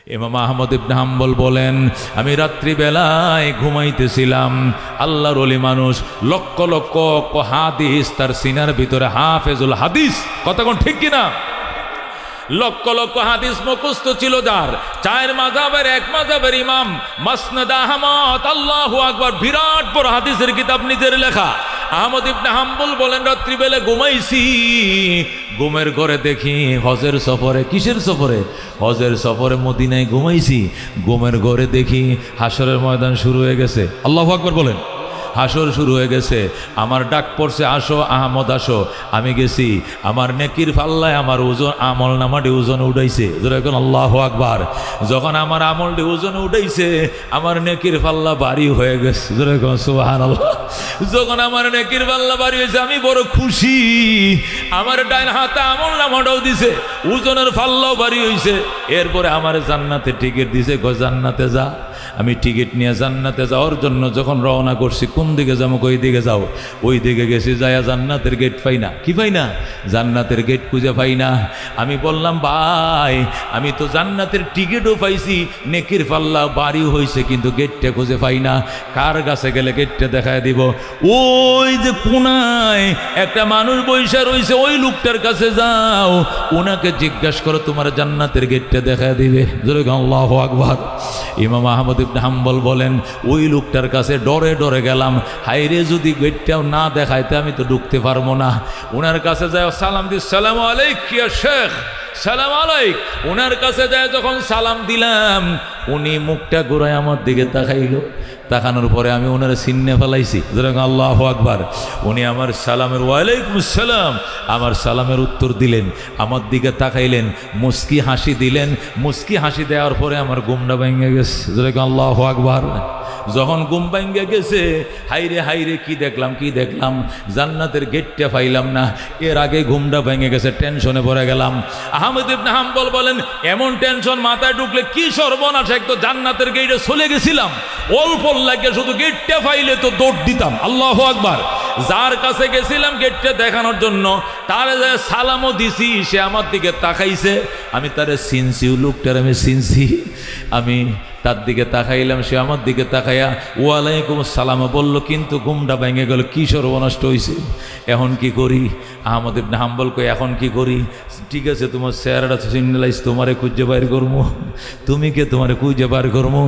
ইমাম আহমদ ইবনে হাম্বল বলেন, আমি রাত্রিবেলায় ঘুমাইতেছিলাম, আল্লাহর ওলি মানুষ, লক্ষ লক্ষ হাদিস তার সিনার ভিতরে, হাফেজুল হাদিস, কথা কোন ঠিক কিনা? লক্ষ লক্ষ হাদিস মুখস্থ ছিল যার, চার মাযহাবের এক মাযহাবের ইমাম, মাসনাদ আহমদ, আল্লাহু আকবার, বিরাট বড় হাদিসের কিতাব নিজের লেখা। আহমদ ইবনে হাম্বল বলেন, রাত্রিবেলা ঘুমাইছি, ঘুমের ঘরে দেখি হজের সফরে, কিসের সফরে? হজের সফরে মদিনায় ঘুমাইছি, ঘুমের ঘরে দেখি হাসরের ময়দান শুরু হয়ে গেছে। আল্লাহু আকবার বলেন। হাসর শুরু হয়ে গেছে, আমার ডাক পড়ছে, আসো আহমদ আসো। আমি গেছি, আমার নেকির পাল্লায় আমার ওজন, আমল নামাটি ওজন উঠাইছে। যখন আল্লাহু আকবার, যখন আমার আমলটি ওজন উঠাইছে, আমার নেকির পাল্লা ভারী হয়ে গেছে। যখন সুবহানাল্লাহ, যখন আমার নেকির পাল্লা ভারী হয়েছে, আমি বড় খুশি। আমার ডাইন হাতে আমল নামাটাও দিছে, ওজনের পাল্লাও ভারী হয়েছে। এরপরে আমার জান্নাতে টিকিট দিছে, জান্নাতে যা। আমি টিকিট নিয়ে জান্নাতে যাওয়ার জন্য যখন রওনা করছি, কোন দিকে যাবো? ওই দিকে যাও। ওই দিকে গেছি, যাইয়া জান্নাতের গেট পাই না। কি পাই না? জান্নাতের গেট খুঁজে পাই না। আমি বললাম, ভাই আমি তো জান্নাতের টিকিটও পাইছি, নেকির পাল্লা বাড়ি হয়েছে, কিন্তু গেটটা খুঁজে পাই না। কার কাছে গেলে গেটটা দেখায় দিব? ওই যে কোনায় একটা মানুষ বৈশা রয়েছে, ওই লোকটার কাছে যাও, ওনাকে জিজ্ঞাসা করো, তোমার জান্নাতের গেটটা দেখায় দিবে। আল্লাহু আকবার। ইমাম আহমদ ইবনে হাম্বল বলেন, ওই লোকটার কাছে ডরে ডরে গেলাম, হাইরে যদি গেটটাও না দেখাইতে আমি তো ঢুকতে পারবো না। ওনার কাছে যায়, সালাম দি, সালাম আলাইক ইয়া শেখ, সালাম আলাইক। ওনার কাছে যায় যখন সালাম দিলাম, উনি মুখটা ঘুরায় আমার দিকে তাকাইল। তাকানোর পরে আমি ওনার সিন্নে ফেলাইছি। আল্লাহু আকবার। উনি আমার সালামের ওয়ালাইকুম আসসালাম, আমার সালামের উত্তর দিলেন, আমার দিকে তাকাইলেন, মুস্কি হাসি দিলেন। মুস্কি হাসি দেওয়ার পরে আমার ঘুমটা ভেঙে গেছে। আল্লাহু আকবার। যখন ঘুম ভেঙে গেছে, হাইরে হাইরে কি দেখলাম, কি দেখলাম, জান্নাতের গেটটা পাইলাম না। এর আগে ঘুমটা ভেঙে গেছে, টেনশনে পড়ে গেলাম। আহমদ ইবনে হাম্বল বলেন, এমন টেনশন মাথায় ঢুকলে কি সর্বনাশ, এক তো জান্নাতের গেটে চলে গেছিলাম, অল্প লাগে শুধু গেটটা পাইলে তো দৌড় দিতাম। আল্লাহু আকবার। যার কাছে গেছিলাম গেটটা দেখানোর জন্য, তারে সালামও দিছি, সে আমার দিকে তাকাইছে, আমি তারে চিনছি, লোকটার আমি চিনছি। আমি তার দিকে তাকাইলাম, সে আমার দিকে তাকাইয়া ওয়ালাইকুম সালাম বলল, কিন্তু ঘুমটা ভেঙে গেল। কি সর্বনষ্ট হয়েছে, এখন কি করি? আহমদ ইবনে হাম্বল কই, এখন কি করি? ঠিক আছে, তোমার চেহারাটা চিনলাইস, তোমারে খুঁজে বাইর করবো। তুমি কে? তোমারে খুঁজে বাইর করবো।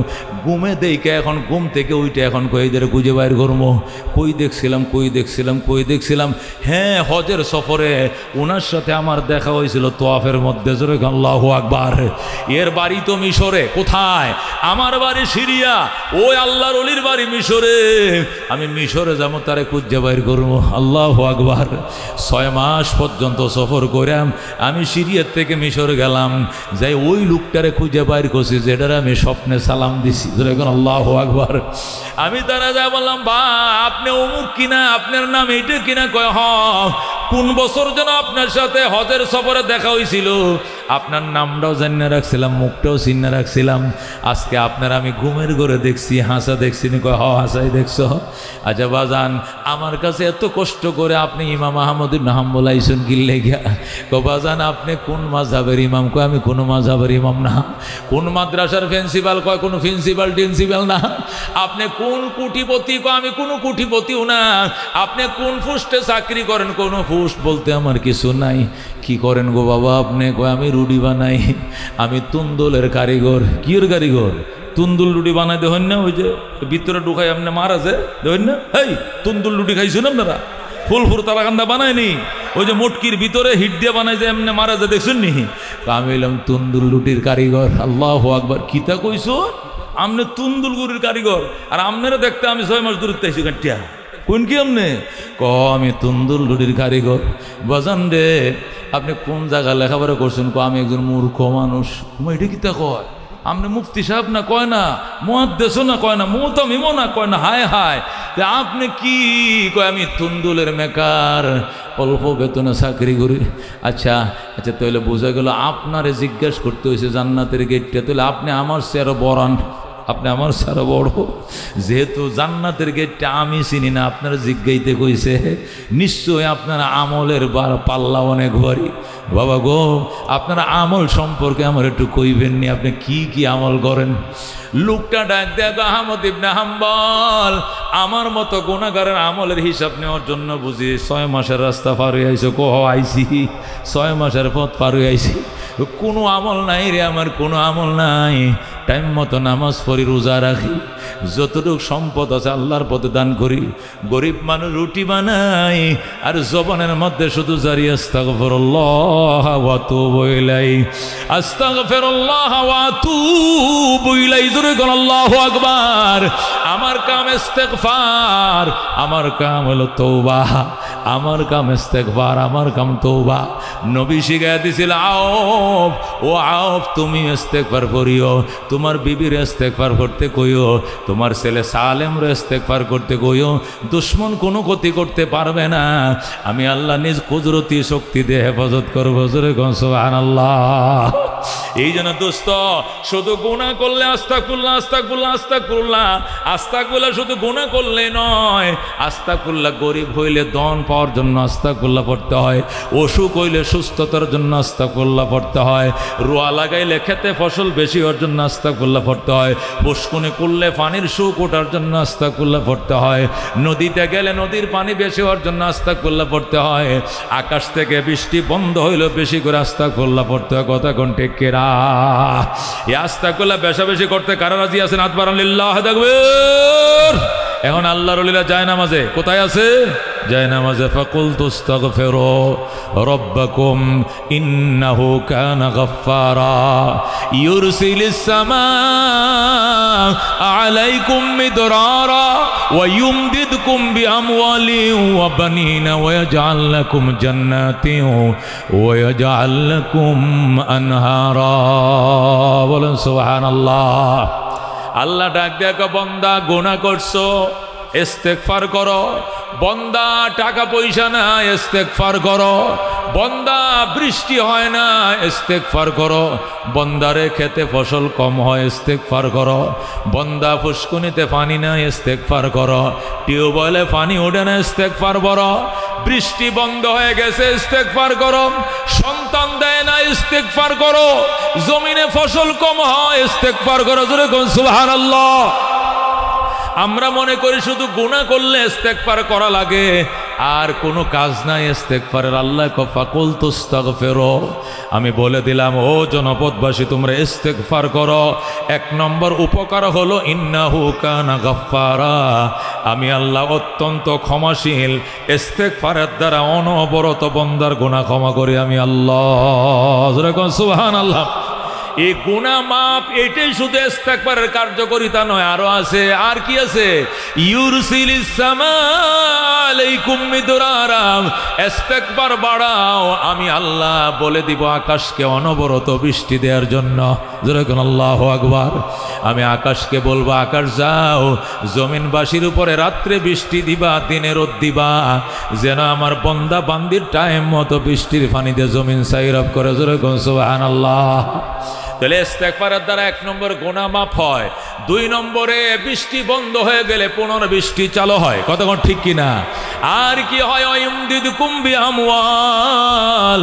ঘুমে দেখে এখন ঘুম থেকে উইটে এখন কইদের খুঁজে বাইর করবো। কই দেখছিলাম, কই দেখছিলাম, কই দেখছিলাম? হ্যাঁ, হজের সফরে ওনার সাথে আমার দেখা হয়েছিল তোয়াফের মধ্যে। জোরে আল্লাহু আকবার। এর বাড়ি তো মিশরে। কোথায়? আমার বাড়ি সিরিয়া, ওই আল্লাহর ওলির বাড়ি মিশরে। আমি মিশরে যাবো, তারে খুঁজে বাইর করবো। আল্লাহু আকবার। 6 মাস পর্যন্ত সফর করাম, আমি সিরিয়ার থেকে মিশর গেলাম, যাই ওই লোকটারে খুঁজে বাইর করছি, যেটারে আমি স্বপ্নে সালাম দিছি। আল্লাহু আকবার। আমি তারা যা বললাম, বা আপনি অমুক কিনা, আপনার নাম এইটা কিনা? কয় হ। কোন বছর যেন আপনার সাথে হজের সফরে দেখা হয়েছিল, আপনার নামটাও জানিয়ে রাখছিলাম, মুখটাও চিনে রাখছিলাম। আজকে আপনার আমি ঘুমের ঘরে দেখছি, হাসা দেখছি। কয় হ, হাসাই দেখছ? আচ্ছা বাজান, আমার কাছে এত কষ্ট করে আপনি ইমাম আহমদ ইবনে হাম্বল আইসুন কিনলে গিয়া। কয় বাজান, আপনি কোন মাযহাবের ইমাম? কয় আমি কোনো মাযহাবের ইমাম না। কোন মাদ্রাসার প্রিন্সিপাল? কয় কোনো প্রিন্সিপাল টিন্সিপাল না। আপনি কোন কোটিপতি? কয় আমি কোনো কোটিপতিও না। আপনি কোন পোস্টে চাকরি করেন? কোনো পোস্ট বলতে আমার কিছু নাই। কি করেন গো বাবা আপনি? কয় আমি রুটি বানাই, আমি তুন্দুলের কারিগর। কির কারিগর? তুন্দুল রুটি বানাই দেখেন না, ওই যে ভিতরে ঢুকাই আপনি মারা যে দেখেন না, এই তুন্দুল রুটি খাইছেন আপনারা? ফুলফুর তালাকান্দা বানায়নি, ওই যে মোটকির ভিতরে হিট দিয়ে বানাই যে এমনি মারা যে দেখছেন নি? আমি এলাম তুন্দুল রুটির কারিগর। আল্লাহু আকবার। কিতা কইছো? আমনে তুন্দুল গুড়ির কারিগর, আর আমনেরা দেখতে আমি 6 মাস দূরত্ব আইছি কাটিয়া। কোন কি আমনে? আমি তুন্দুল রুটির কারিগর। বাজান রে, আপনি কোন জায়গায় লেখাপড়া করছেন? আমি একজন মূর্খ মানুষ। এটা কিতা কয়? আপনি মুফতি সাহেব না? কয় না। মুহাদ্দিস না? কয় না। মুতামিমও না? কয় না। হায় হায়, আপনি কি? কয় আমি তুন্দুলের মেকার, অল্প বেতনে চাকরি করি। আচ্ছা আচ্ছা, তাহলে বোঝা গেল আপনারে জিজ্ঞাসা করতে হয়েছে জান্নাতের গেটটা, তাহলে আপনি আমার চেয়ারও বরান। আপনি আমার সারা বড়, যেহেতু জান্নাতের গেটটা আমি চিনি না, আপনারা জিজ্ঞাইতে কইছে, নিশ্চয় আপনার আমলের পাল্লা অনেক ভারী। বাবা গো, আপনারা আমল সম্পর্কে আমার একটু কইবেননি, আপনি কি কি আমল করেন? লোকটা ডাক দেখ, আহমদ ইবনে হাম্বল, আমার মতো গুনাহগারের আমলের হিসাব নেওয়ার জন্য বুঝি 6 মাসের রাস্তা পার হয়ে আইছো। কহ আইছি, 6 মাসের পথ পার হয়ে আইছি, কোনো আমল নাই রে আমার, কোনো আমল নাই। টাইম মতো নামাজ পড়ি, রোজা রাখি, যতটুকু সম্পদ আছে আল্লাহর পথে দান করি, গরিব মানুষ রুটি বানাই, আর জবানের মধ্যে শুধু জারি আস্তাগফিরুল্লাহ ওয়া আতুবু ইলাইহি, আস্তাগফিরুল্লাহ ওয়া আতুবু ইলাইহি। জোরে বল আল্লাহু আকবার। আমার কাম ইস্তেগফার, আমার কাম হলো তওবা, আমার কাম ইস্তেগফার, আমার কাম তওবা। নবী শিখাইয়া দিছিল, আওফ ও আওফ, তুমি ইস্তেগফার করিও, তোমার বিবির ইস্তেগফার করতে কইও, তোমার ছেলে সালেমর ইস্তেগফার করতে কইও, দুশমন কোনো ক্ষতি করতে পারবে না, আমি আল্লাহ নিজ কুদরতি শক্তি দিয়ে হেফাজত করবো। জোরে কোন সুবহানাল্লাহ। এই জন্য দোস্ত, শুধু গুনাহ করলে আস্তাগফিরুল্লাহ আস্তাগফিরুল্লাহ আস্তাগফিরুল্লাহ আস্তাগফিরুল্লাহ, শুধু গুনাহ করলে নয়, আস্তাগফিরুল্লাহ গরিব হইলে ধন পাওয়ার জন্য আস্তাগফিরুল্লাহ পড়তে হয়, অসুখ হইলে সুস্থতার জন্য আস্তাগফিরুল্লাহ পড়তে হয়, রোয়া লাগাইলে খেতে ফসল বেশি হওয়ার জন্য আস্তাগফিরুল্লাহ পড়তে হয়, পুষ্কুনি করলে পানির সুখ ওঠার জন্য আস্তাগফিরুল্লাহ পড়তে হয়, নদীতে গেলে নদীর পানি বেশি হওয়ার জন্য আস্তাগফিরুল্লাহ পড়তে হয়, আকাশ থেকে বৃষ্টি বন্ধ হইলে বেশি করে আস্তাগফিরুল্লাহ পড়তে হয়। কথা কোন ঠিক কিনা? এই আস্তাগফিরুল্লাহ বেশি বেশি করতে কারা রাজি আছেন? হাত বাড়ান, লিল্লাহু তাকবীর। এখন আল্লাহর ওলিরা যায় নামাজে, কোথায় আছে? যায় নামাজে। ফাকুলতু আস্তাগফিরু রাব্বাকুম ইন্নাহু কানা গাফফারা ইউরসিলিস সামাআ আলাইকুম মিদরারা ওয়া ইউমদিদকুম বিআমওয়ালিন ওয়া বানিনা ওয়া ইয়াজআল লাকুম জান্নাতিন ওয়া ইয়াজআল লাকুম আনহারা। বলেন সুবহানাল্লাহ। আল্লাহ ডাক দেখো, বন্দা গুনাহ করছো, ইস্তেগফার করো। বন্দা টাকা পয়সা না, ইস্তেগফার করো। বন্দা বৃষ্টি হয় না, ইস্তেগফার করো। বন্দারে খেতে ফসল কম হয়, ইস্তেগফার করো। বন্দা ফুসকুনিতে পানি না, ইস্তেগফার করো। টিউবওয়েলে পানি ওঠে না, ইস্তেগফার করো। বৃষ্টি বন্ধ হয়ে গেছে, ইস্তেগফার করো। সন্তান দেয় না, ইস্তেগফার করো। জমিনে ফসল কম হয়, ইস্তেগফার করো। জোরে কোন সুবহানাল্লাহ। আমরা মনে করি শুধু গুনাহ করলে ইস্তেগফার করা লাগে, আর কোনো কাজ নাই ইস্তেগফারের। আল্লাহ ফাকুলতু আস্তাগফিরু, আমি বলে দিলাম, ও জনপদবাসী, তোমরা ইস্তেগফার করো। 1 নম্বর উপকার হলো ইন্নাহু কানা গাফফারা, আমি আল্লাহ অত্যন্ত ক্ষমাশীল। ইস্তেগফারের দ্বারা অনবরত বন্দার গুনাহ ক্ষমা করি আমি আল্লাহ। যেরকম সুবহানাল্লাহ। এই গুনাহ মাপ, এটাই শুধু ইস্তেগফারের কার্যকারিতা নয়, আরো আছে। আর কি আছে? ইউরসিলিস সামাআ আলাইকুম মিদরারা, ইস্তেগফার বাড়াও, আমি আল্লাহ বলে দিব আকাশকে অনবরত বৃষ্টি দেওয়ার জন্য। যেরকম আল্লাহু আকবার। আমি আকাশকে বলবো, আকাশ যাও, জমিনবাসীর উপরে রাত্রে বৃষ্টি দিবা, দিনে রোদ দিবা, যেন আমার বন্দা বান্দির টাইম মতো বৃষ্টির পানিতে জমিন সাইরাপ করে। যেরকম সুবহানাল্লাহ। তাহলে ইস্তেগফারের দ্বারা 1 নম্বর গুনাহ মাফ হয়। 2 নম্বরে বৃষ্টি বন্ধ হয়ে গেলে পুনর্বৃষ্টি চালু হয়। কতক্ষণ ঠিক কিনা? আর কি হয়? ওয়ায়ুমদিদকুম বিআমওয়াল,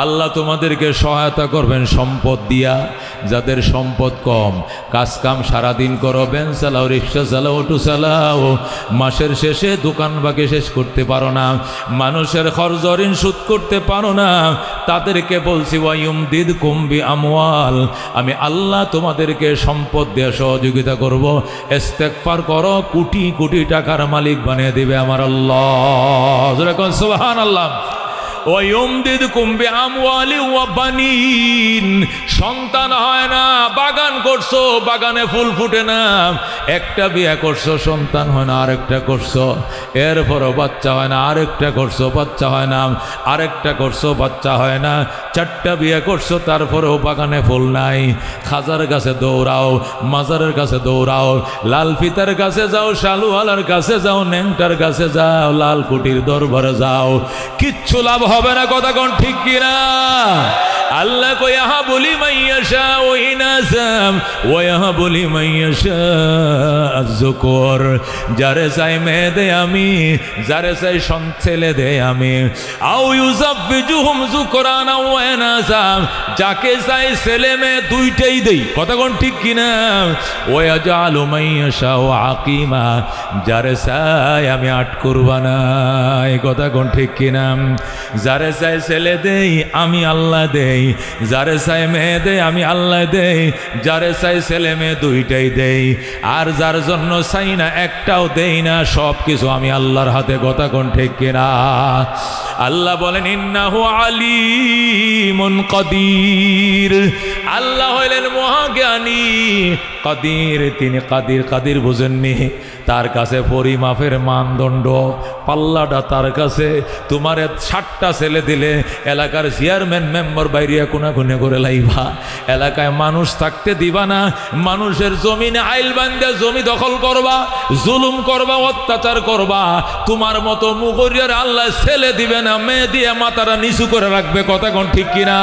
আল্লাহ তোমাদেরকে সহায়তা করবেন সম্পদ দিয়া। যাদের সম্পদ কম, কাজ কাম সারাদিন করো, ভ্যান চালাও, রিক্সা চালাও, অটো চালাও, মাসের শেষে দোকান বাকি শেষ করতে পারো না, মানুষের খরচ ঋণ শোধ করতে পারো না, তাদেরকে বলছি ওয়ায়ুমদিদকুম বিআমওয়াল, আমি আল্লাহ তোমাদেরকে সম্পদ দিয়ে সহযোগিতা করব। ইস্তেগফার করো, কোটি কোটি টাকার মালিক বানিয়ে দিবে আমার আল্লাহ। যেরকম সুবহানাল্লাহ। ওয়ায়ুমদিদকুম বিআমওয়ালিন ওয়া বানিন, সন্তান হয় না, বাগান করছো, বাগানে ফুল ফুটে না, একটা বিয়ে করছো, সন্তান হয় না, আরেকটা করছো, এরপরও বাচ্চা হয় না, আরেকটা করছো, বাচ্চা হয় না, আরেকটা করছো, বাচ্চা হয় না, 4টা বিয়ে করছো, তারপরেও বাগানে ফুল নাই। খাজার কাছে দৌড়াও, মাজারের কাছে দৌড়াও, লাল ফিতার কাছে যাও, শালুওয়ালার কাছে যাও, ন্যাংটার কাছে যাও, লাল কুটির দরবারে যাও, কিচ্ছু লাভ হবে না। কথা কোন ঠিক কিনা? আল্লাহ কই, আহা বলি মাইয়াশা ওই ইনাস ইনাসাম ওয়া ইয়াহাবু লিমান ইয়াশা আয-যুকুর, যারে চাই মেয়ে দেই আমি, যারে চাই ছেলে দেই আমি। আও ইউযাফফিজুহুম যুকরানা ওয়া ইনাসাম, যাকে চাই ছেলে মেয়ে দুইটাই দেই, কথা কোন ঠিক কিনা। ওয়া ইয়াজআলু মান ইয়াশা আকিমা, যারে চাই আমি আটকুর বানাই, কথা কোন ঠিক কিনা। যারে চাই ছেলে দেই আমি আল্লাহ দেই, যারে চাই মেয়ে দেই আমি আল্লাহ দেই, যারে চাই ছেলে মেয়ে দুইটাই দেই, আর যার জন্য চাই না একটাও দেই না, সব কিছু আমি আল্লাহর হাতে, কথা কোন ঠিক কিনা। আল্লাহ বলেন ইন্নাহু আলিমুন কাদির, আল্লাহ হইলেন মহাজ্ঞানী, কাদির, তিনি কাদির। কাদির বুঝেননি? তার কাছে পরিমাপের মানদণ্ড পাল্লাটা তার কাছে। তোমার 60টা ছেলে দিলে এলাকার চেয়ারম্যান মেম্বার বাইরিয়া কোনাকুনি করে লাইবা, এলাকায় মানুষ থাকতে দিবা না, মানুষের জমিনে আইল বান্ধে জমি দখল করবা, জুলুম করবা, অত্যাচার করবা। তোমার মতো মুগরিয়ার আল্লাহ ছেলে দিবে না, মেয়ে দিয়ে মাথাটা নিচু করে রাখবে, কথা কোন ঠিক কিনা।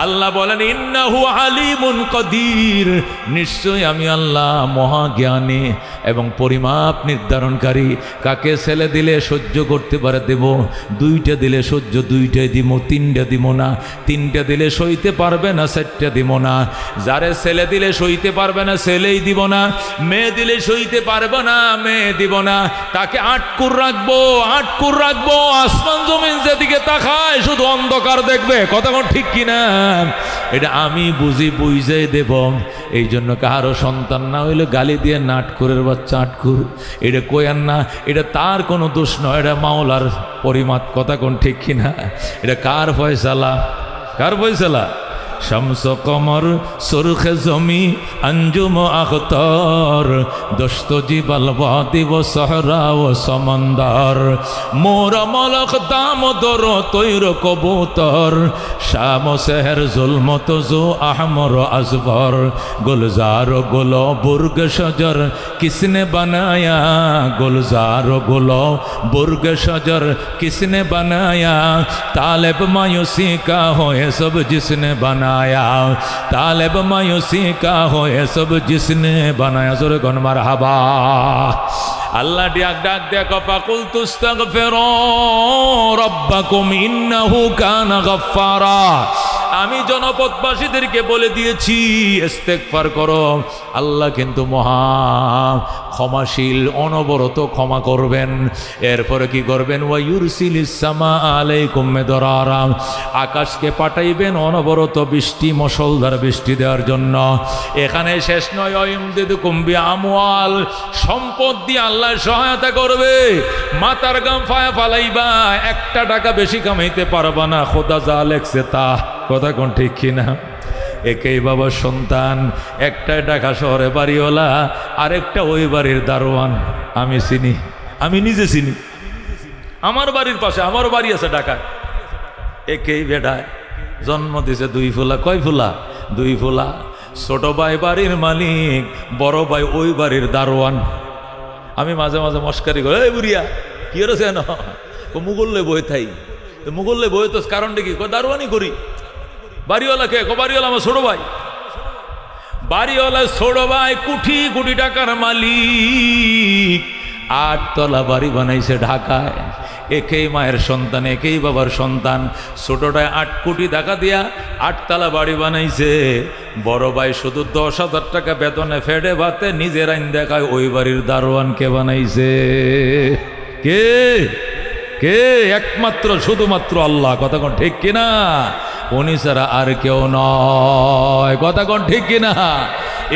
আল্লাহ বলেন ইন্নাহু আলিমুন কাদির, নিশ্চয় আমি আল্লাহ মহাজ্ঞানী এবং পরিমাপ নির্ধারণকারী। কাকে ছেলে দিলে সহ্য করতে পারে দেব, দুইটা দিলে সহ্য দুইটাই দিব, তিনটা দিব না, তিনটা দিলে সইতে পারবে না, 4টা দিব না। যারে ছেলে দিলে সইতে পারবে না ছেলেই দিব না, মেয়ে দিলে সইতে পারবে না মেয়ে দিব না, তাকে আটকুর রাখবো, আটকুর রাখবো। আসমান জমিন যেদিকে তাকায় শুধু অন্ধকার দেখবে, কথা কোন ঠিক কিনা। এটা আমি বুঝি বুঝাই দেব। এই জন্য কারো সন্তান না হইলে গালি দিয়ে নাটকুরের বাচ্চা আটকুর, এটা কইয়ান না, এটা তার কোনো দোষ নয়, এটা মাওলার পরিমাপ, কথা কোন ঠিক কিনা। এটা কার ফয়সালা, কার ফয়সালা। শামস কমর সুরখে জমি अंजुम अख्तर दस्त जिबल वादी व सहरा व समंदर मोरा मलक दाम दर तैर कबूतर शाम शहर जुल्मत जो अहमर अजबर गुलजार गुलो बुर्ग शजर किसने बनाया गुलजार गुलो बुर्ग शजर किसने बनाया तालिब मायूसी का हो ये सब जिसने बनाया तालिब मायूसी का हो ये सब जिसने बनाया जोर गन मरहबा अल्लाह डाक डाक दे कफाकुल तुस्तगफिरू रब्बकुम इन्नहु काना गफ्फारा आमी जनपदबासीदेरके बोले दिएছি इस्तेगफार करो আল্লাহ কিন্তু মহা ক্ষমাশীল অনবরত ক্ষমা করবেন এরপরে কি করবেন ওয়া ইউরসিলিস সামা আলাইকুম মিদরারা আকাশকে পাঠাইবেন অনবরত বৃষ্টি মুষলধার বৃষ্টি দেওয়ার জন্য এখানে শেষ নয় ওয়াইমদিদুকুম বিআমওয়াল সম্পদ দিয়ে আল্লাহ সহায়তা করবে মাথার গাম ফায়া ফালাইবা একটা টাকা বেশি কামাইতে পারবা না খোদা যা লেখছে তা কথা কোন ঠিক কিনা একই বাবার সন্তান একটা ঢাকা শহরে বাড়িওয়ালা আরেকটা ওই বাড়ির দারোয়ান আমি চিনি আমি নিজে চিনি আমার বাড়ির পাশে আমার বাড়ি আছে ঢাকায় একই বেটায় জন্ম দিছে দুই ফুলা কয় ফুলা দুই ফুলা ছোট ভাই বাড়ির মালিক বড় ভাই ওই বাড়ির দারোয়ান আমি মাঝে মাঝে মস্কারি করি এই বুড়িয়া কি হয়েছে না মুগল্লে বই থাই তো মুগল্লে বই তো কারণটা কি দারোয়ানি করি বাড়িওয়ালা কে বাড়িওয়ালা আমার ছোট ভাই বাড়িওয়ালা ছোট ভাই কোটি কোটি টাকার মালিক 8 তলা বাড়ি বানাইছে ঢাকায় একই মায়ের সন্তান একই বাবার সন্তান ছোটটায় 8 কোটি টাকা দিয়া 8 তলা বাড়ি বানাইছে বড় ভাই শুধু 10,000 টাকা বেতনে ফেডে ভাতে নিজের আইন দেখায় ওই বাড়ির দারোয়ান কে বানাইছে কে কে একমাত্র শুধুমাত্র আল্লাহ কথা কোন ঠিক কিনা উনি ছাড়া আর কেউ নয় কথা কোন ঠিক কিনা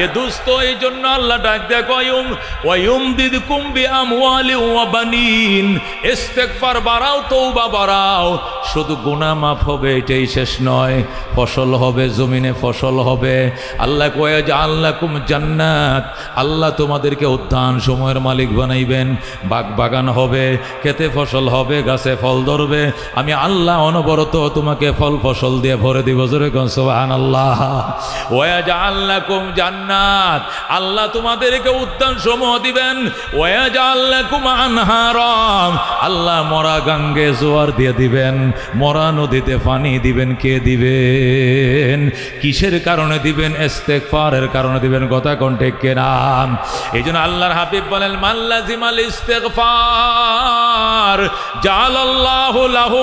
এ দোস্ত এই জন্য আল্লাহ ডাক দেয় কয়ুম ওয়ায়ুমদিদকুম বিআমওয়ালি ওয়া বানিন ইস্তেগফার বাড়াও তওবা বাড়াও শুধু গুনাহ মাফ হবে এটাই শেষ নয় ফসল হবে জমিনে ফসল হবে আল্লাহ কয় জাআল্লাকুম জান্নাত আল্লাহ তোমাদেরকে উদ্যান সময়ের মালিক বানাইবেন বাগ বাগান হবে খেতে ফসল হবে গাছে ফল ধরবে আমি আল্লাহ অনবরত তোমাকে ফল ফসল দিয়ে ভরে দিব জোরে কোন সুবহানাল্লাহ ওয়া জাআল্লাকুম জান্নাত, আল্লাহ তোমাদেরকে উদ্যান সমূহ দিবেন। ওয়াজাল লাকুম আনহারা, আল্লাহ মরা গঙ্গে জোয়ার দিয়ে দিবেন, মরা নদীতে পানি দিবেন। কে দিবেন? কিসের কারণে দিবেন? ইস্তেগফারের কারণে দিবেন। কথা কোন ঠিক কিনা? এই জন্য আল্লাহর হাবিব বলেন, মাল্লাজিমাল ইস্তেগফার জাআলাল্লাহু লাহু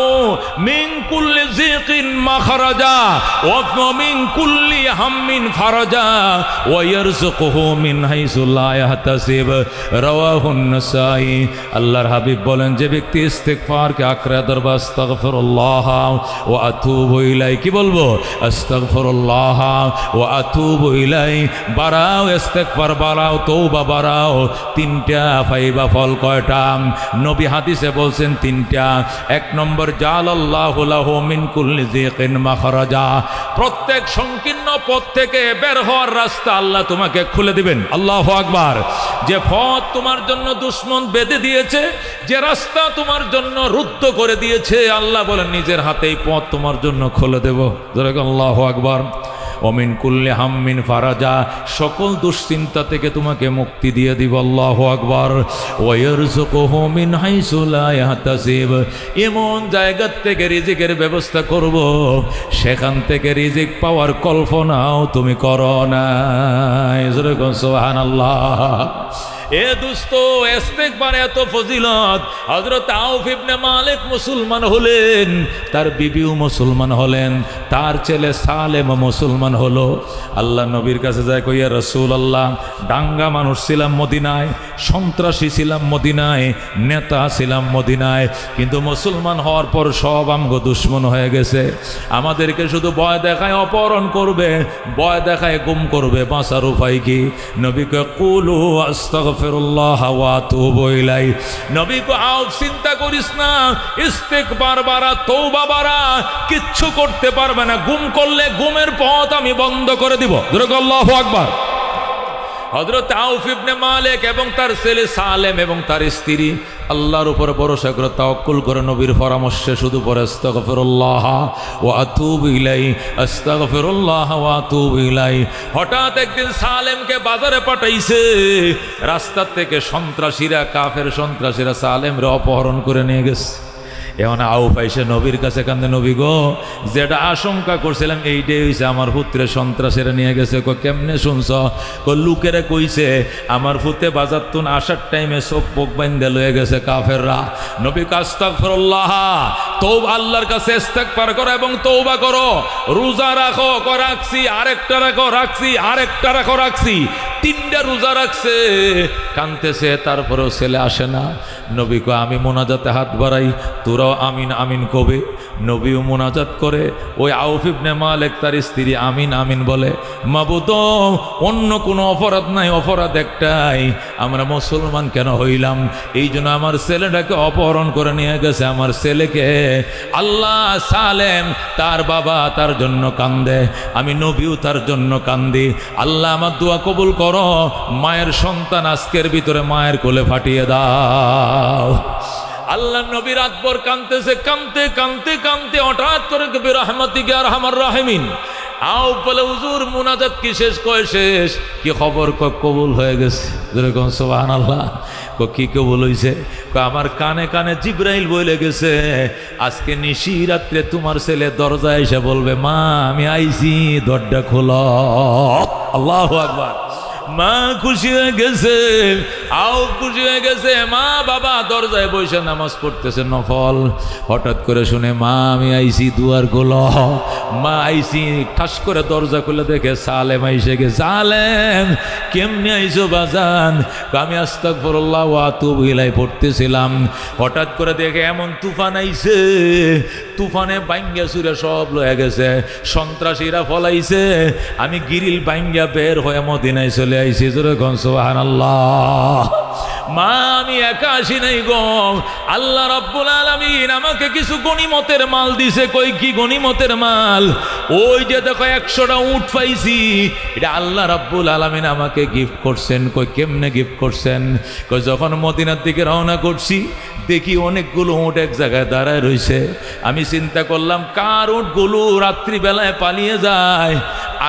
মিন কুল্লি যিকিন মাখরাজা ওয়া মিন কুল্লি হাম্মিন ফারাজা ওয়া ইয়ারযুকুহু মিন হাইসু লা ইয়াহতাসিব। রাওয়াহুন নাসাই। আল্লাহর হাবিব বলেন, যে ব্যক্তি ইস্তেগফারকে আঁকড়ে ধরবে, আস্তাগফিরুল্লাহ ওয়া আতুবু ইলাইহি, কি বলবো? আস্তাগফিরুল্লাহ ওয়া আতুবু ইলাইহি। বাড়াও ইস্তেগফার, বাড়াও তওবা বাড়াও। তিনটা ফাইবা ফল কয়টা? নবী হাদিসে বলছেন তিনটা। এক নম্বর, জাআলাল্লাহু লাহু মিন কুল্লি যিকিন মাখরাজা, প্রত্যেক সংকীর্ণ পথ থেকে বের হওয়ার রাস্তা আল্লাহ তোমাকে খুলে দিবেন। আল্লাহু আকবার। যে পথ তোমার জন্য দুশমন বেঁধে দিয়েছে, যে রাস্তা তোমার জন্য রুদ্ধ করে দিয়েছে, আল্লাহ বলেন নিজের হাতেই পথ তোমার জন্য খুলে দেব। আল্লাহু আকবার। ওমিন কুল্লি হাম্মিন ফারাজা, সকল দুশ্চিন্তা থেকে তোমাকে মুক্তি দিয়ে দিব। আল্লাহু আকবার। ওয়ারযুকুহু মিন হাইসু লা ইয়াহতাসিব, এমন জায়গা থেকে রিজিকের ব্যবস্থা করব, সেখান থেকে রিজিক পাওয়ার কল্পনাও তুমি করো না। সুবহানাল্লাহ। এ দোস্ত, ইস্তেগফার এত ফজিলত। হযরত আউফ ইবনে মালিক মুসলমান হলেন, তার বিবিও মুসলমান হলেন, তার ছেলে সালেম মুসলমান হলো। আল্লাহ নবীর কাছে যায়, কইয়া রাসূলুল্লাহ, ডাঙ্গা মানুষ ছিলাম মদিনায়, সন্ত্রাসী ছিলাম মদিনায়, নেতা ছিলাম মদিনায়, কিন্তু মুসলমান হওয়ার পর সব আমগো দুশমন হয়ে গেছে। আমাদেরকে শুধু ভয় দেখায় অপহরণ করবে, ভয় দেখায় গুম করবে, বাঁচার উপায় কি? নবী কয়, কুলু আস্তাগফিরুল্লাহ ওয়া আতুবু ইলাইহি। নবী কয়, আউফ চিন্তা করিস না, ইস্তেগফার বাড়া, তওবা বাড়া, কিচ্ছু করতে পারবে না। গুম করলে গুমের পথ আমি বন্ধ করে দিব। আল্লাহু আকবার। হযরত আউফ ইবনে মালিক এবং তার ছেলে সালেম এবং তার স্ত্রী আল্লাহর উপর ভরসা করে তাওয়াক্কুল করে নবীর পরামর্শে শুধু পড়ে আস্তাগফিরুল্লাহ ওয়া আতুবু ইলাইহি, আস্তাগফিরুল্লাহ ওয়া আতুবু ইলাইহি। হঠাৎ একদিন সালেমকে বাজারে পাঠাইছে, রাস্তা থেকে সন্ত্রাসীরা, কাফের সন্ত্রাসীরা সালেমরে অপহরণ করে নিয়ে গেছে। এমন আউফ আইসে নবীর কাছে কান্দে, নবী গো, যেটা আশঙ্কা করছিলাম এইটাই হয়েছে, আমার পুত্রের সন্ত্রাসীরা নিয়ে গেছে। কেমনে শুনছ? লোকেরা কইছে আমার পুত্রে বাজার তুন আসার টাইমে চোখ পোক বাইন্দে লয়ে গেছে কাফেররা। নবী আস্তাগফিরুল্লাহ, তওবা, আল্লাহর কাছে ইস্তেগফার করো এবং তওবা করো। রোজা রাখো, রাখছি, আরেকটা রাখো, রাখছি, আরেকটা রাখো, রাখছি। তিনটা রোজা রাখছে, কানতেছে, তারপরেও ছেলে আসে না। নবী কয়, আমি মোনাজাতে হাত বাড়াই, তোরাও আমিন আমিন কবে। নবীও মোনাজাত করে, ওই আউফ ইবনে মালিক তার স্ত্রী আমিন আমিন বলে। মাবুদ, অন্য কোনো অপরাধ নাই, অপরাধ একটাই, আমরা মুসলমান কেন হইলাম? এই জন্য আমার ছেলেটাকে অপহরণ করে নিয়ে গেছে। আমার ছেলেকে আল্লাহ, সালেম তার বাবা তার জন্য কান্দে, আমি নবীও তার জন্য কান্দি। আল্লাহ আমার দোয়া কবুল করো, মায়ের সন্তান আজকের ভিতরে মায়ের কোলে ফাটিয়ে দাও। আল্লাহ নবী রাতভর কাঁদতেছে, কাঁদতে কাঁদতে কাঁদতে হঠাৎ করে কবি রাহমাতিকা আরহামার রাহিমিন আউফ বলে, হুজুর মুনাজাত কি শেষ? কয় শেষ। কি খবর? কবুল হয়ে গেছে। যেরকম সুবহানাল্লাহ। কি কবুল হইছে? আমার কানে কানে জিবরাইল বলে গেছে, আজকে নিশি রাত্রে তোমার ছেলে দরজায় এসে বলবে, মা আমি আইছি, দরজা খোলো। আল্লাহু আকবার। মা খুশি হয়ে গেছে, আউফ খুশি হয়ে গেছে। মা বাবা দরজায় বসে নামাজ পড়তেছে নফল। হঠাৎ করে শুনে, মা আমি আইছি, দুয়ার খোলো। মা আইছি, ঠাস করে দরজা খুলে দেখে সালেম আইসে গেছে। সালেম, কেমনে আইসো বাজান? আমি আস্তাগফিরুল্লাহ ওয়া আতুবু ইলাইহি পড়তেছিলাম, হঠাৎ করে দেখে এমন তুফান আইছে, তুফানে বাইঙ্গা চুরে সব লয়ে গেছে, সন্ত্রাসীরা ফলাইছে। আমি গিরিল বাইঙ্গা বের হয়ে মদিনায় চলে আইছি। জোরে কোন সুবহানাল্লাহ। মা আমি একা আসি নাই গো, আল্লাহ রাব্বুল আলামিন আমাকে কিছু গনিমতের মাল দিছে। কই কি গনিমতের মাল? ওই যে দেখো 100টা উট পাইছি, এটা আল্লাহ রাব্বুল আলামিন আমাকে গিফট করছেন। কই কেমনে গিফট করছেন? কই যখন মদিনার দিকে রওনা করছি দেখি অনেকগুলো উট এক জায়গায় দাঁড়ায় রইছে। আমি চিন্তা করলাম কার উটগুলো রাত্রিবেলায় পালিয়ে যায়,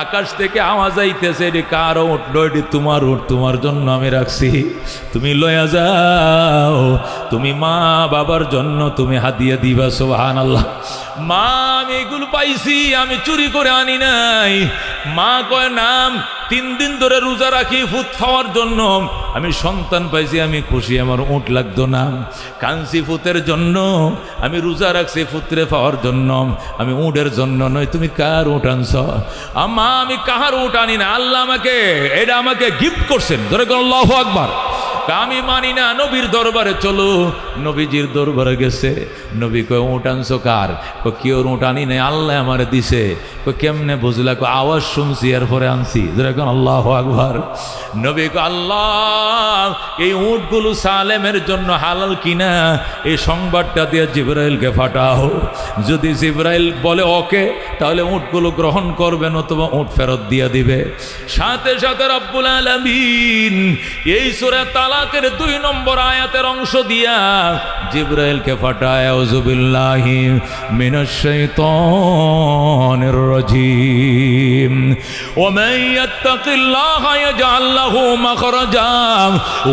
আকাশ থেকে আওয়াজ আইতেছে এটি কার উঠলো, এটি তোমার উঠ, তোমার জন্য আমি রাখছি, তুমি লয়া যাও, তুমি মা বাবার জন্য তুমি হাদিয়া দিবা। সুবহানাল্লাহ। মা আমি এগুলো পাইছি, আমি চুরি করে আনি নাই। মা কয় নাম 3 দিন ধরে রোজা রাখি ফুট খাওয়ার জন্য, আমি সন্তান পাইছি, আমি খুশি, আমার উট লাগতো না। কাঞ্চি ফুতের জন্য আমি রোজা রাখছি, ফুতরে পাওয়ার জন্য, আমি উটের জন্য নয়। তুমি কার উট আনছ? মা আমি কাহার উট আনি না, আল্লাহ আমাকে এটা আমাকে গিফট করছেন। ধরে গেল আল্লাহু আকবার। আমি মানি না, নবীর দরবারে চলো। নবীজির দরবারে গেছে, নবী কয় উট আনছো কার? কয় কেউ উট আনি নাই, আল্লাহ আমারে দিছে। কয় কেমনে বুঝলা? কয় আওয়াজ শুনছি এরপরে আনছি। যেরকম আল্লাহু আকবার। নবী কয় আল্লাহ এই উটগুলো সালেমের জন্য হালাল কিনা এই সংবাদটা দিয়ে জিবরাইলকে পাঠাও। যদি জিবরাইল বলে ওকে, তাহলে উটগুলো গ্রহণ করবে, নতুবা উট ফেরত দিয়ে দিবে। সাথে সাথে রব্বুল আলামিন এই সূরা তালাকের 2 নম্বর আয়াতের অংশ দিয়া জিবরাইলকে পাঠায়, আউযু বিল্লাহি মিনাশ শাইতানির রাজীম, ওয়া মান ইয়াত্তাকিল্লাহা ইয়াজআল লাহু মাখরাজা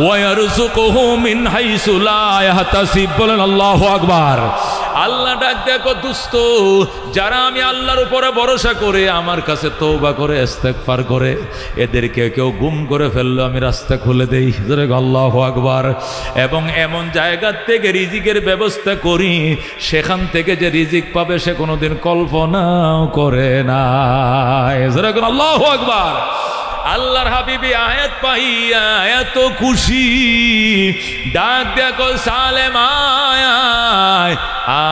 ওয়া ইয়ারযুকুহু মিন হাইসু লা ইয়াহতাসিব। বলেন আল্লাহু আকবার। আল্লাহ ডাক দেখো দুস্ত, যারা আমি আল্লাহর উপরে ভরসা করে আমার কাছে তওবা করে ইস্তেগফার করে, এদেরকে কেউ গুম করে ফেললো, আমি রাস্তা খুলে দেই। আল্লাহু আকবার। এবং এমন জায়গা থেকে রিজিকের ব্যবস্থা করি, সেখান থেকে যে রিজিক পাবে সে কোনোদিন কল্পনাও করে না। আল্লাহু আকবার। আল্লাহর হাবিবি আয়াত পাইয়া এত খুশি, ডাক দেখো সালেম আয়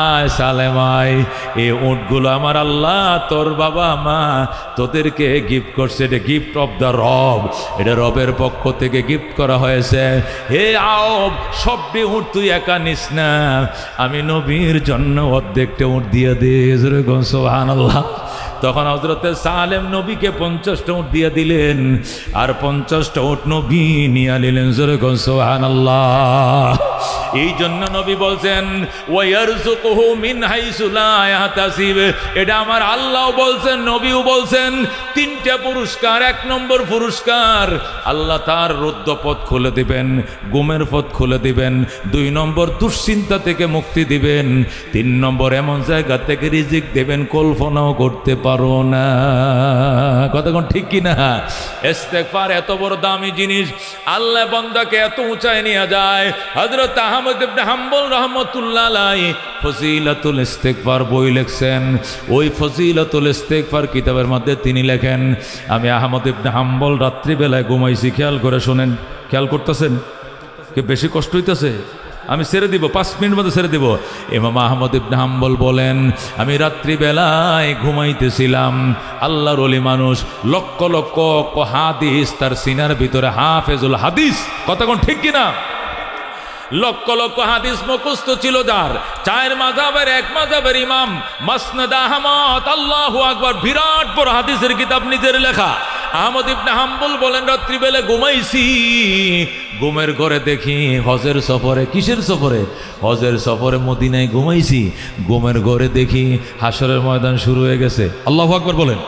আয়, সালেম আয়, এই উটগুলো আমার আল্লাহ তোর বাবা মা তোদেরকে গিফট করছে। এটা গিফট অফ দ্য রব, এটা রবের পক্ষ থেকে গিফট করা হয়েছে। হে আওব, সবটি উট তুই একা নিস না, আমি নবীর জন্য অর্ধেকটা উট দিয়ে দে। সুবহানাল্লাহ। তখন হযরতে সালেম নবীকে 50টা উট দিয়ে দিলেন, আর 50টা উট নবী নিয়ে নিলেন। সুবহানাল্লাহ। এই জন্য নবী বলছেন ওয়া ইয়ারযুকুহু মিন হাইসু লা ইয়াহতাসিব। এটা আমার আল্লাহ বলছেন, নবীও বলছেন। 3টা পুরস্কার। 1 নম্বর পুরস্কার, আল্লাহ তার রুদ্ধ পথ খুলে দিবেন, গুমের পথ খুলে দিবেন। 2 নম্বর, দুশ্চিন্তা থেকে মুক্তি দিবেন। 3 নম্বর, এমন জায়গা থেকে রিজিক দেবেন কল্পনাও করতে পারো না। কতক্ষণ ঠিক কিনা? ইস্তেগফার এত বড় দামি জিনিস, আল্লাহ বান্দাকে এত উঁচায় নিয়ে যায়। হযরত আহমদ ইবনে হাম্বল রাহমাতুল্লাহ আলাইহি ফজিলাতুল ইস্তেগফার বই লিখছেন। ওই ফজিলাতুল ইস্তেগফার কিতাবের মধ্যে তিনি লেখেন, আমি আহমদ ইবনে হাম্বল রাত্রিবেলায় ঘুমাইছি। খেয়াল করে শোনেন, খেয়াল করতেছেন? কে বেশি কষ্ট হইতেছে? আমি ছেড়ে দিব, 5 মিনিট মধ্যে ছেড়ে দিব। ইমাম আহমদ ইবনে হাম্বল বলেন, আমি রাত্রিবেলায় ঘুমাইতেছিলাম, আল্লাহর ওলি মানুষ, লক্ষ লক্ষ হাদিস তার সিনার ভিতরে, হাফেজুল হাদিস। কতক্ষণ ঠিক কিনা? লক্ষ লক্ষ হাদিস মুখস্থ ছিল যার। 4 মাযহাবের 1 মাযহাবের ইমাম মাসনাদ আহমদ। আল্লাহু আকবার। বিরাট বড় হাদিসের কিতাব নিজের লেখা। আহমদ ইবনে হাম্বল বলেন, রাত্রিবেলা ঘুমাইছি, ঘুমের ঘরে দেখি হজের সফরে। কিসের সফরে? হজের সফরে মদিনায় ঘুমাইছি। ঘুমের ঘরে দেখি হাসরের ময়দান শুরু হয়ে গেছে। আল্লাহু আকবার বলেন।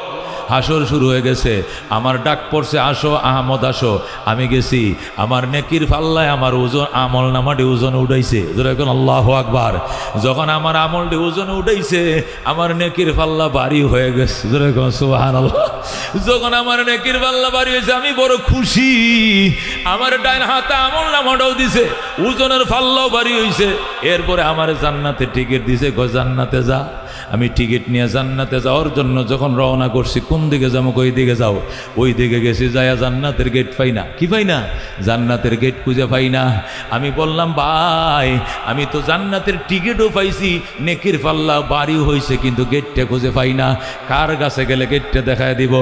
হাসর শুরু হয়ে গেছে। আমার ডাক পড়ছে, আসো আহমদ আসো। আমি গেছি, আমার নেকির পাল্লায় আমার ওজন, আমল নামাটি ওজন উঠাইছে। যখন আল্লাহু আকবার। যখন আমার আমলটি ওজন উঠাইছে, আমার নেকির পাল্লা ভারী হয়ে গেছে। যখন সুবহানাল্লাহ। যখন আমার নেকির পাল্লা ভারী হয়েছে, আমি বড় খুশি। আমার ডান হাতে আমল নামাটাও দিছে, ওজনের পাল্লাও ভারী হয়েছে। এরপরে আমার জান্নাতে টিকিট দিছে, জান্নাতে যা। আমি টিকিট নিয়ে জান্নাতে যাওয়ার জন্য যখন রওনা করছি, কোন কোন দিকে যাবো, কই দিকে যাও? ওই দিকে গেছি, যাইয়া জান্নাতের গেট পাই না। কি পাই না? জান্নাতের গেট খুঁজে পাই না। আমি বললাম ভাই আমি তো জান্নাতের টিকিটও পাইছি, নেকির পাল্লা বাড়ি হয়েছে, কিন্তু গেটটা খুঁজে পাই না। কার কাছে গেলে গেটটা দেখায় দিব?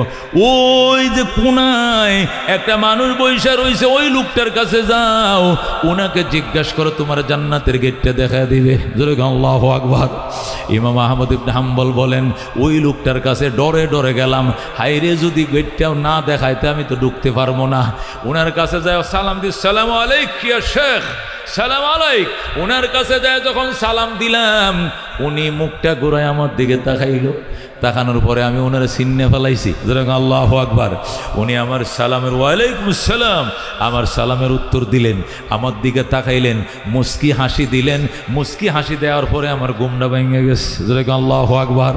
ওই যে কোনায় একটা মানুষ বৈশা রয়েছে, ওই লোকটার কাছে যাও, ওনাকে জিজ্ঞাসা করো, তোমার জান্নাতের গেটটা দেখায় দিবে। আল্লাহু আকবার। ইমাম আহমদ ইবনে হাম্বল বলেন ওই লোকটার কাছে ডরে ডরে গেলাম, হাইরে যদি গেটটাও না দেখাইতে আমি তো ঢুকতে পারবো না। ওনার কাছে যায় সালাম দি, সালাম আলাইকুম ইয়া শেখ, সালাম আলাইক। ওনার কাছে যায় যখন সালাম দিলাম, উনি মুখটা ঘুরায় আমার দিকে তাকাইল। তাকানোর পরে আমি ওনার সিন্নে ফেলাইছি। আল্লাহু আকবার। উনি আমার সালামের ওয়ালাইকুম আসসালাম, আমার সালামের উত্তর দিলেন, আমার দিকে তাকাইলেন, মুস্কি হাসি দিলেন। মুস্কি হাসি দেওয়ার পরে আমার ঘুমটা ভেঙে গেছে। আল্লাহু আকবার।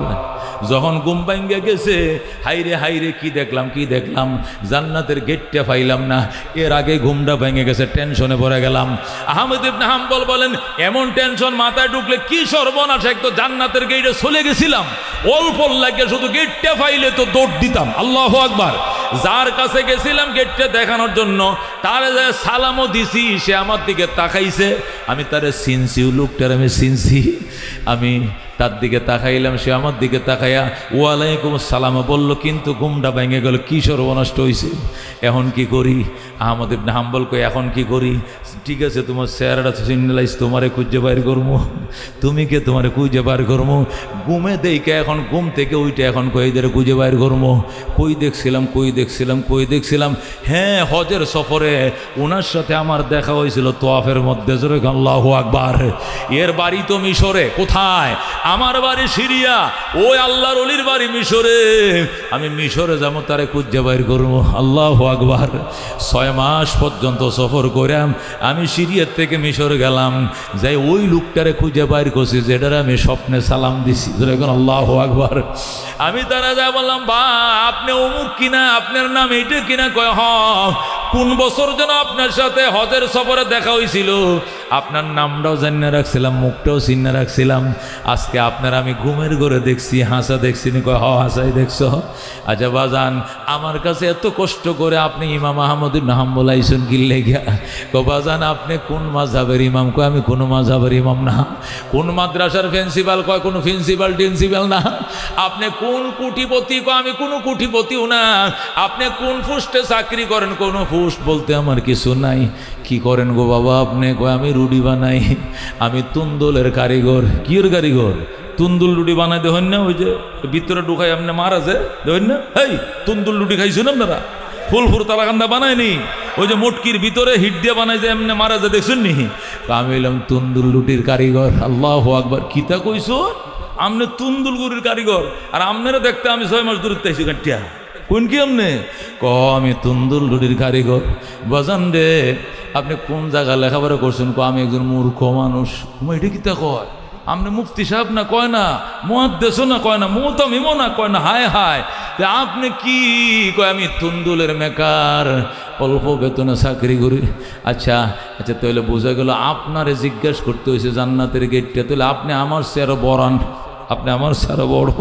যখন ঘুম ভেঙে গেছে, হাইরে হাইরে কি দেখলাম, কি দেখলাম, জান্নাতের গেটটা পাইলাম না। এর আগে ঘুমটা ভেঙে গেছে, টেনশনে পড়ে গেলাম। আহমদ ইবনে হাম্বল বলেন এমন টেনশন মাথায় ঢুকলে কি সর্বনাশ, এক তো জান্নাতের গেটে চলে গেছিলাম, অল্প লাগে শুধু গেটটা পাইলে তো দৌড় দিতাম। আল্লাহু আকবার। যার কাছে গেছিলাম গেটটা দেখানোর জন্য, তার সালামও দিছি, সে আমার দিকে তাকাইছে, আমি তারে চিনছি, লোকটার আমি চিনছি। আমি তার দিকে তাকাইলাম, সে আমার দিকে তাকাইয়া ওয়ালাইকুম সালাম বলল, কিন্তু ঘুমটা ভেঙে গেল। কি সর্বনষ্ট হয়েছে, এখন কি করি? আহমদ ইবনে হাম্বল কই এখন কি করি? ঠিক আছে তোমার চেহারাটা চিনলাইস, তোমারে খুঁজে বাইর করবো। তুমি কে? তোমারে খুঁজে বাইর করবো। ঘুমে দেখে এখন ঘুম থেকে উইটে এখন কইদের খুঁজে বাইর করবো। কই দেখছিলাম, কই দেখছিলাম, কই দেখছিলাম? হ্যাঁ, হজের সফরে ওনার সাথে আমার দেখা হয়েছিল তোয়াফের মধ্যে। আল্লাহু আকবার। এর বাড়ি তো মিশরে। কোথায়? আমার বাড়ি সিরিয়া, ওই আল্লাহর ওলির বাড়ি মিশরে। আমি মিশরে যাবো, তারে খুঁজে বাইর করবো। আল্লাহু আকবার। 6 মাস পর্যন্ত সফর করাম, আমি সিরিয়ার থেকে মিশর গেলাম, যাই ওই লোকটারে খুঁজে বাইর করছি যেটারে আমি স্বপ্নে সালাম দিছি। আল্লাহু আকবার। আমি তারা যা বললাম, বা আপনি অমুক কিনা, আপনার নাম এইটা কিনা? কয় হ। কোন বছর যেন আপনার সাথে হজের সফরে দেখা হয়েছিল, আপনার নামটাও জানিয়ে রাখছিলাম, মুখটাও চিনে রাখছিলাম। আজকে আপনার আমি ঘুমের ঘরে দেখছি, হাসা দেখছি। কয় হ, হাসাই দেখছ? আচ্ছা বাজান, আমার কাছে এত কষ্ট করে আপনি ইমাম আহমদ ইবনে হাম্বল আইসুন গিল্লে গিয়া। কয় বাজান আপনি কোন মাযহাবের ইমাম? কয় আমি কোনো মাযহাবের ইমাম না। কোন মাদ্রাসার প্রিন্সিপাল? কয় কোনো প্রিন্সিপাল টিন্সিপাল না। আপনি কোন কোটিপতি? কয় আমি কোনো কোটিপতিও না। আপনি কোন পোস্টে চাকরি করেন? কোনো পোস্ট বলতে আমার কিছু নাই। কি করেন গো বাবা আপনি? কয় আমি রুটি বানাই, আমি তুন্দুলের কারিগর। কির কারিগর? তুন্দুল রুটি বানাই দেখেন না, ওই যে ভিতরে ঢুকাই আপনি মারা যে দেখেন না, এই তুন্দুল রুটি খাইছেন আপনারা? ফুলফুর তালাকান্দা বানায়নি, ওই যে মোটকির ভিতরে হিট দিয়ে বানাই যে এমনি মারা যে দেখছেন নি? আমি এলাম তুন্দুল রুটির কারিগর। আল্লাহু আকবার। কিতা কইছো? আমনে তুন্দুল গুড়ির কারিগর, আর আপনারা দেখতে আমি 6 মাস দূরত্ব আইছি কাটিয়া। কোন কি আপনি? আমি তুন্দুল রুটির কারিগর। বাজান রে, আপনি কোন জায়গায় লেখাপড়া করছেন? আমি একজন মূর্খ মানুষ। এটা কিতা কয়? আপনি মুফতি সাহেব না? কয় না। মুহাদ্দিসও না? কয় না। মুতামিমও না? কয় না। হায় হায়, আপনি কি? কয় আমি তুন্দুলের মেকার, অল্প বেতনে চাকরি করি। আচ্ছা আচ্ছা, তাহলে বোঝা গেল আপনারে জিজ্ঞাসা করতে হয়েছে জান্নাতের গেটটা, তাহলে আপনি আমার চেয়ে বড়ান, আপনি আমার সারা বড়।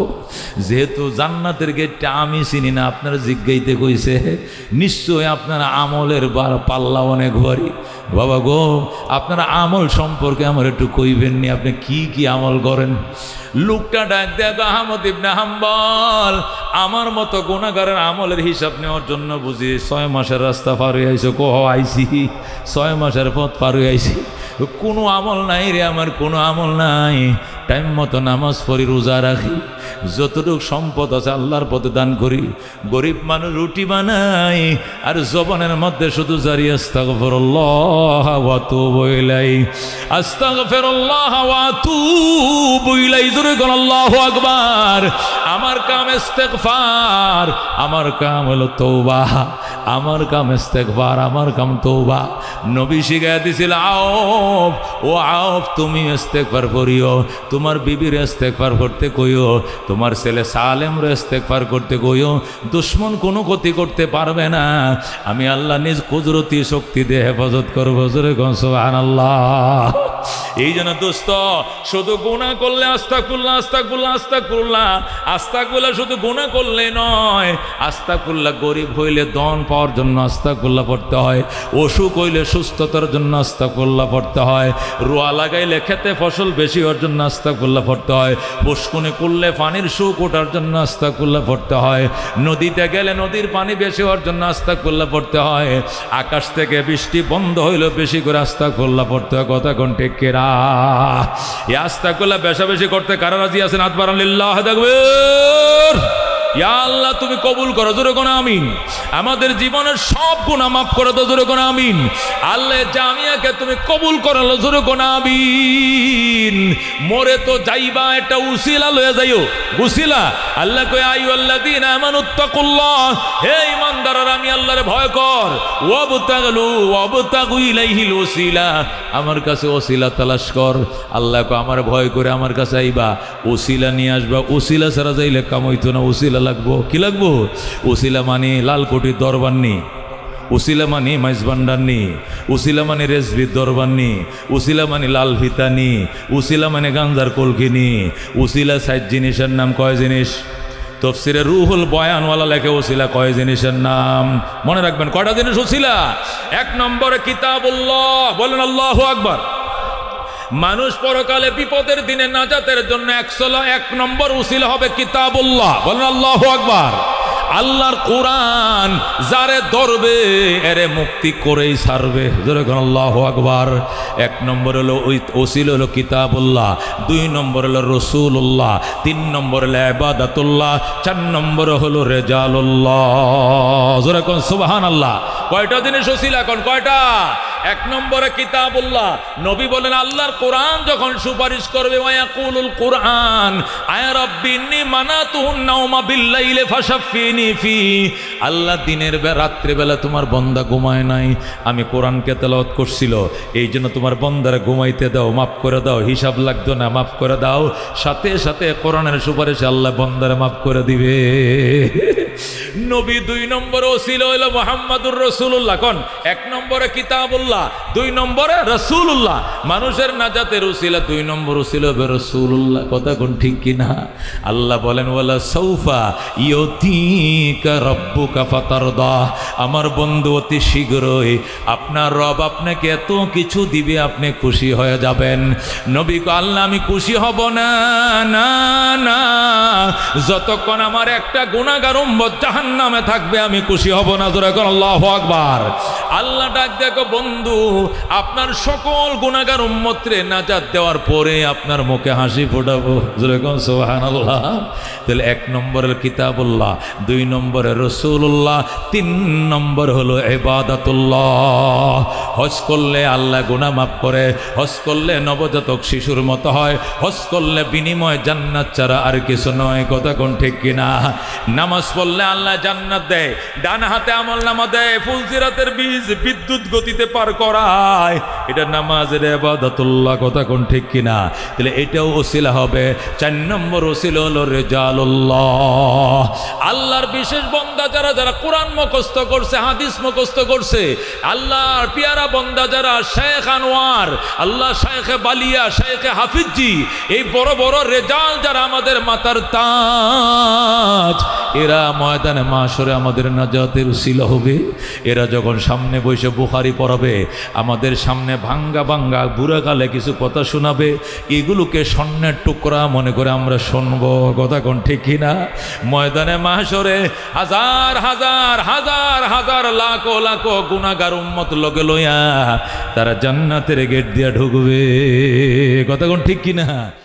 যেহেতু জান্নাতের গেটটা আমি চিনি না, আপনারা জিজ্ঞাইতে কইছে, নিশ্চয় আপনারা আমলের পাল্লা অনেক ভারী। বাবা গো, আপনারা আমল সম্পর্কে আমার একটু কইবেননি, আপনি কি কি আমল করেন? লোকটা ডাক দেখো, আহমদ ইবনে হাম্বল, আমার মতো গুনাহগারের আমলের হিসাব নেওয়ার জন্য বুঝি 6 মাসের রাস্তা পার হয়ে আইছো? কহ আইছি, 6 মাসের পথ পার হয়ে আইছি। কোনো আমল নাই রে আমার, কোনো আমল নাই। টাইম মতো নামাজ পড়ি, রোজা রাখি, যতটুকু সম্পদ আছে আল্লাহর পথে দান করি। গরিব মানুষ রুটি বানাই, আর জবানের মধ্যে শুধু জারি আস্তাগফিরুল্লাহ ওয়া আতুবু ইলাইহি, আস্তাগফিরুল্লাহ ওয়া আতুবু ইলাইহি। জোরে বল আল্লাহু আকবার। আমার কাম ইস্তেগফার, আমার কাম হলো তওবা, আমার কাম ইস্তেগফার, আমার কাম তওবা। নবী শিখাইয়া দিছিল, আউফ ও আউফ, তুমি ইস্তেগফার করিও, তোমার বিবির ইস্তেগফার করতে কইও, তোমার ছেলে সালেমর ইস্তেগফার করতে কইও। দুশমন কোনো ক্ষতি করতে পারবে না, আমি আল্লাহ নিজ কুদরতি শক্তি দিয়ে হেফাজত করবো। জোরে কোন সুবহানাল্লাহ। এই জন্য দোস্ত শুধু গুনাহ করলে আস্তাগফিরুল্লাহ আস্তাগফিরুল্লাহ আস্তাগফিরুল্লাহ আস্তাগফিরুল্লাহ শুধু গুনাহ করলে নয়, আস্তাগফিরুল্লাহ গরিব হইলে ধন পাওয়ার জন্য আস্তাগফিরুল্লাহ পড়তে হয়, অসুখ হইলে সুস্থতার জন্য আস্তাগফিরুল্লাহ পড়তে হয়, রোয়া লাগাইলে খেতে ফসল বেশি হওয়ার জন্য আস্তাগফিরুল্লাহ পড়তে হয়, পুষ্কুনি করলে পানির সুখ ওঠার জন্য আস্তাগফিরুল্লাহ পড়তে হয়, নদীতে গেলে নদীর পানি বেশি হওয়ার জন্য আস্তাগফিরুল্লাহ পড়তে হয়, আকাশ থেকে বৃষ্টি বন্ধ হইলে বেশি করে আস্তাগফিরুল্লাহ পড়তে হয়। কথা কোন ঠিক কিনা? এই আস্তাগফিরুল্লাহ বেশি বেশি করতে কারা রাজি আছেন? হাত বাড়ান, লিল্লাহি তাকবীর। ইয়া আল্লাহ তুমি কবুল করো, জোরে কোন আমিন। আমাদের জীবনের সব গুনাহ মাফ করে দাও, জোরে কোন আমিন। আল্লাহ জামিয়াকে তুমি কবুল করো, জোরে কোন আমিন। মরে তো যাইবা, এটা উসিলা লয়ে যাইও, উসিলা। আল্লাহ কয় আইয়ুহাল্লাযীনা আমানুত্তাকুল্লাহ, হে ঈমানদাররা আমি আল্লাহরে ভয় কর, ওয়াবতাগু ইলাইহিল ওসিলা, আমার কাছে ওসিলা তালাশ কর। আল্লাহ কয় আমার ভয় করে আমার কাছে আইবা, ওসিলা নিয়ে আসবা। ওসিলা ছাড়া যাইলে কাম হইতো না, ওসিলা লাগবো। কি লাগবো? ওসিলা মানে লালকোটির দরবার নি, উসিলা মানে মাইজবান্ডার নি, উসিলা মানে রেজবির দরবার নি, উসিলা মানে লাল ফিতা নি, উসিলা মানে গাঞ্জার কলকি নি। উসিলা ৬০ জিনিসের নাম। কয় জিনিস? তাফসীরে রুহুল বয়ানওয়ালা লেখে উসিলা কয় জিনিসের নাম মনে রাখবেন। কয়টা জিনিস উসিলা? ১ নম্বরে কিতাবুল্লাহ, বলেন আল্লাহু আকবার। মানুষ পরকালে বিপদের দিনে নাজাতের জন্য ১ নম্বর উসিলা হবে কিতাবুল্লাহ, বলেন আল্লাহু আকবার। আল্লাহর কোরআন যারে ধরবে এরে মুক্তি করেই ছাড়বে, জোরে বলেন আল্লাহু আকবার। ১ নম্বর হলো ওই ওসিলা হলো কিতাবুল্লাহ, ২ নম্বর হলো রাসূলুল্লাহ, ৩ নম্বর হলো ইবাদাতুল্লাহ, ৪ নম্বর হলো রেজালুল্লাহ। জোরে কোন সুবহানাল্লাহ। কয়টা জিনিস ওসিলা? কোন কয়টা? ১ নম্বরে কিতাবুল্লাহ। নবী বলেন আল্লাহর কোরআন যখন সুপারিশ করবে, ওয়ায়াকুলুল কোরআন আয়া রাব্বি ইন্নী মানাতুহুন নাওমা বিল্লাইলি ফাশাফিনি ফি। আল্লাহ দিনের রাত্রে বেলা তোমার বান্দা ঘুমায় নাই, আমি কোরআনকে তেলাওয়াত করছিল, এই জন্য তোমার বান্দারে ঘুমাইতে দাও, মাফ করে দাও, হিসাব লাগতো না, মাফ করে দাও। সাথে সাথে কোরআনের সুপারিশে আল্লাহ বান্দারে মাফ করে দিবে। নবী ২ নম্বরে ওসিলা হইল মুহাম্মাদুর রাসূলুল্লাহ। কোন? ১ নম্বরে কিতাবুল্লাহ, ২ নম্বরে রাসূলুল্লাহ। মানুষের নাজাতের ওসিলা ২ নম্বর ওসিলা হবে রাসূলুল্লাহ। কথা কোন ঠিক কিনা? আল্লাহ বলেন ওয়ালা সাউফা ইউতিকা রাব্বুকা ফাতারদা, আমার বন্ধু অতি শীঘ্রই আপনার রব আপনাকে এত কিছু দিবে আপনি খুশি হয়ে যাবেন। নবী কো আল্লাহ আমি খুশি হব না, না না, যতক্ষণ আমার একটা গুনাহগার উম্মত জাহান্নামে থাকবে আমি খুশি হব না। জোরে বলেন আল্লাহু আকবার। আল্লাহ ডাক দেখো বন্ধু, আপনার সকল গুনাহগার উম্মতরে নাজাত দেওয়ার পরে আপনার মুখে হাসি ফোটাবো। জোরে বলেন সুবহানাল্লাহ। তাহলে ১ নম্বরের কিতাবুল্লাহ, ২ নম্বরে রাসূলুল্লাহ, ৩ নম্বর হলো ইবাদাতুল্লাহ। হজ করলে আল্লাহ গুনাহ মাফ করে, হজ করলে নবজাতক শিশুর মতো হয়, হজ করলে বিনিময় জান্নাত ছাড়া আর কিছু নয়। কথা কোন ঠিক কিনা? নামাজ পড়লে আল্লাহ জান্নাত দেয়, ডান হাতে আমলনামা দেয়, ফুলসিরাতের বীজ বিদ্যুৎ গতিতে পার করায়, এটা নামাজের ইবাদাতুল্লাহ। কথা কোন ঠিক কিনা? তাহলে এটাও ওসিলা হবে। ৪ নম্বর ওসিলা হলো রেজালুল্লাহ। আল্লাহর বিশেষ বান্দা যারা যারা কোরআন মুখস্থ করছে, হাদিস মুখস্থ করছে, আল্লাহর পিয়ারা বান্দা যারা, শেখ আনোয়ার, আল্লাহ শেখে বালিয়া, শেখে হাফিজি, এই বড় বড় রেজাল যারা আমাদের মাথার তাজ, এরা ময়দানে মাশরে আমাদের নাজাতের উসিলা হবে। এরা যখন সামনে বসে বুখারী পড়াবে, আমাদের সামনে ভাঙ্গা ভাঙ্গা বুড়াকালে কিছু কথা শোনাবে, এগুলোকে স্বর্ণের টুকরা মনে করে আমরা শুনবো। কথা কোন ঠিক কিনা? ময়দানে মাশরে হাজার হাজার হাজার হাজার লাখো লাখো গুনাহগার উম্মত লগে লইয়া তারা জান্নাতের গেট দিয়া ঢুকবে। কথা কোন ঠিক কিনা?